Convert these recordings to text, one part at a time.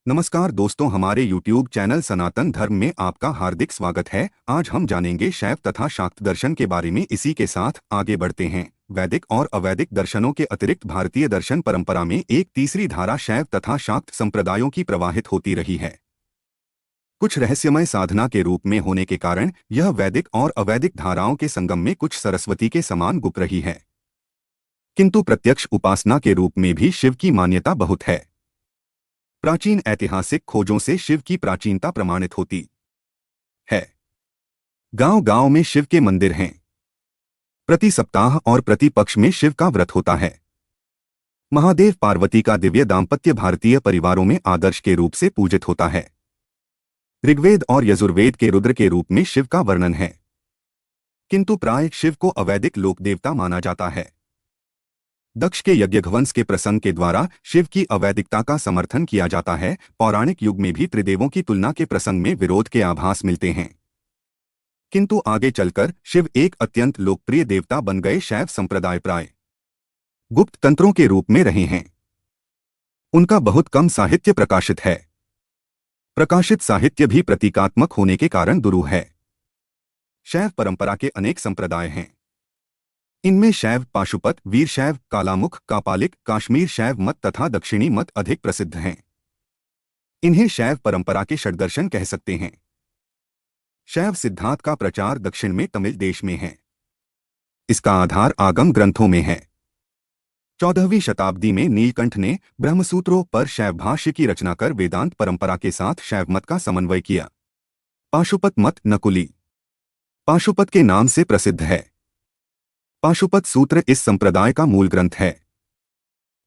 नमस्कार दोस्तों, हमारे YouTube चैनल सनातन धर्म में आपका हार्दिक स्वागत है। आज हम जानेंगे शैव तथा शाक्त दर्शन के बारे में। इसी के साथ आगे बढ़ते हैं। वैदिक और अवैदिक दर्शनों के अतिरिक्त भारतीय दर्शन परंपरा में एक तीसरी धारा शैव तथा शाक्त संप्रदायों की प्रवाहित होती रही है। कुछ रहस्यमय साधना के रूप में होने के कारण यह वैदिक और अवैदिक धाराओं के संगम में कुछ सरस्वती के समान गुप्त रही है, किंतु प्रत्यक्ष उपासना के रूप में भी शिव की मान्यता बहुत है। प्राचीन ऐतिहासिक खोजों से शिव की प्राचीनता प्रमाणित होती है। गांव-गांव में शिव के मंदिर हैं। प्रति सप्ताह और प्रति पक्ष में शिव का व्रत होता है। महादेव पार्वती का दिव्य दाम्पत्य भारतीय परिवारों में आदर्श के रूप से पूजित होता है। ऋग्वेद और यजुर्वेद के रुद्र के रूप में शिव का वर्णन है, किंतु प्राय शिव को अवैदिक लोक देवता माना जाता है। दक्ष के यज्ञघवंश के प्रसंग के द्वारा शिव की अवैदिकता का समर्थन किया जाता है। पौराणिक युग में भी त्रिदेवों की तुलना के प्रसंग में विरोध के आभास मिलते हैं, किंतु आगे चलकर शिव एक अत्यंत लोकप्रिय देवता बन गए। शैव संप्रदाय प्राय गुप्त तंत्रों के रूप में रहे हैं। उनका बहुत कम साहित्य प्रकाशित है। प्रकाशित साहित्य भी प्रतीकात्मक होने के कारण दुरूह है। शैव परंपरा के अनेक संप्रदाय हैं। इनमें शैव, पाशुपत, वीर शैव, कालामुख, कापालिक, काश्मीर शैव मत तथा दक्षिणी मत अधिक प्रसिद्ध हैं। इन्हें शैव परंपरा के षड्दर्शन कह सकते हैं। शैव सिद्धांत का प्रचार दक्षिण में तमिल देश में है। इसका आधार आगम ग्रंथों में है। 14वीं शताब्दी में नीलकंठ ने ब्रह्मसूत्रों पर शैव भाष्य की रचना कर वेदांत परंपरा के साथ शैव मत का समन्वय किया। पाशुपत मत नकुली पाशुपत के नाम से प्रसिद्ध है। पाशुपत सूत्र इस संप्रदाय का मूल ग्रंथ है।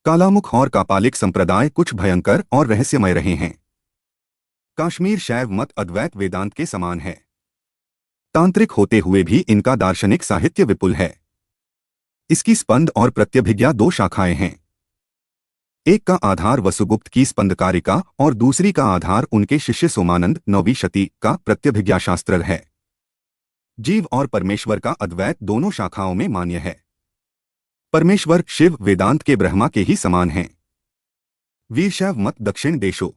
कालामुख और कापालिक संप्रदाय कुछ भयंकर और रहस्यमय रहे हैं। काश्मीर शैव मत अद्वैत वेदांत के समान है। तांत्रिक होते हुए भी इनका दार्शनिक साहित्य विपुल है। इसकी स्पंद और प्रत्यभिज्ञा दो शाखाएं हैं। एक का आधार वसुगुप्त की स्पंदकारिका और दूसरी का आधार उनके शिष्य सोमानंद 9वीं शती का प्रत्यभिज्ञा शास्त्र है। जीव और परमेश्वर का अद्वैत दोनों शाखाओं में मान्य है। परमेश्वर शिव वेदांत के ब्रह्मा के ही समान हैं। वीरशैव मत दक्षिण देशों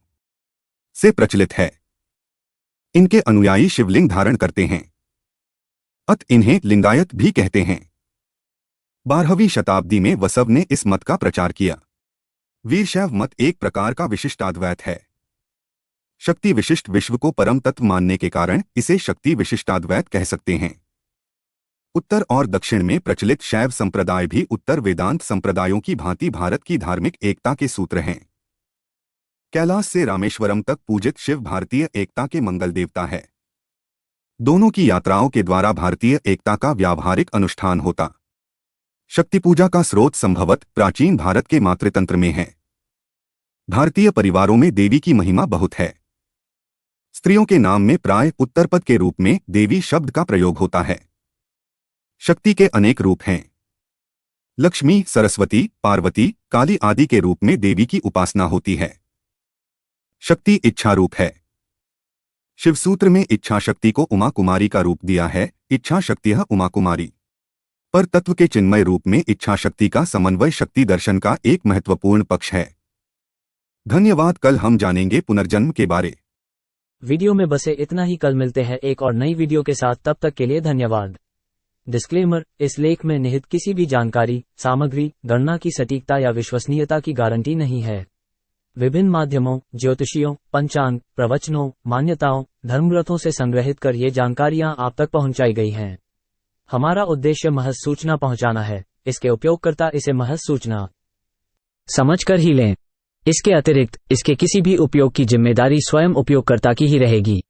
से प्रचलित है। इनके अनुयायी शिवलिंग धारण करते हैं, अत इन्हें लिंगायत भी कहते हैं। 12वीं शताब्दी में वसव ने इस मत का प्रचार किया। वीरशैव मत एक प्रकार का विशिष्टाद्वैत है। शक्ति विशिष्ट विश्व को परम तत्व मानने के कारण इसे शक्ति विशिष्टाद्वैत कह सकते हैं। उत्तर और दक्षिण में प्रचलित शैव संप्रदाय भी उत्तर वेदांत संप्रदायों की भांति भारत की धार्मिक एकता के सूत्र हैं। कैलाश से रामेश्वरम तक पूजित शिव भारतीय एकता के मंगल देवता है। दोनों की यात्राओं के द्वारा भारतीय एकता का व्यावहारिक अनुष्ठान होता। शक्ति पूजा का स्रोत संभवत प्राचीन भारत के मातृतंत्र में है। भारतीय परिवारों में देवी की महिमा बहुत है। स्त्रियों के नाम में प्राय उत्तरपद के रूप में देवी शब्द का प्रयोग होता है। शक्ति के अनेक रूप हैं। लक्ष्मी, सरस्वती, पार्वती, काली आदि के रूप में देवी की उपासना होती है। शक्ति इच्छा रूप है। शिवसूत्र में इच्छा शक्ति को उमा कुमारी का रूप दिया है। इच्छा शक्ति उमा कुमारी पर तत्व के चिन्मय रूप में इच्छा शक्ति का समन्वय शक्ति दर्शन का एक महत्वपूर्ण पक्ष है। धन्यवाद। कल हम जानेंगे पुनर्जन्म के बारे। वीडियो में बसे इतना ही। कल मिलते हैं एक और नई वीडियो के साथ। तब तक के लिए धन्यवाद। डिस्क्लेमर: इस लेख में निहित किसी भी जानकारी, सामग्री, गणना की सटीकता या विश्वसनीयता की गारंटी नहीं है। विभिन्न माध्यमों, ज्योतिषियों, पंचांग, प्रवचनों, मान्यताओं, धर्मग्रंथों से संग्रहित कर ये जानकारियां आप तक पहुंचाई गई हैं। हमारा उद्देश्य महज सूचना पहुंचाना है। इसके उपयोगकर्ता इसे महज सूचना समझकर ही लें। इसके अतिरिक्त इसके किसी भी उपयोग की जिम्मेदारी स्वयं उपयोगकर्ता की ही रहेगी।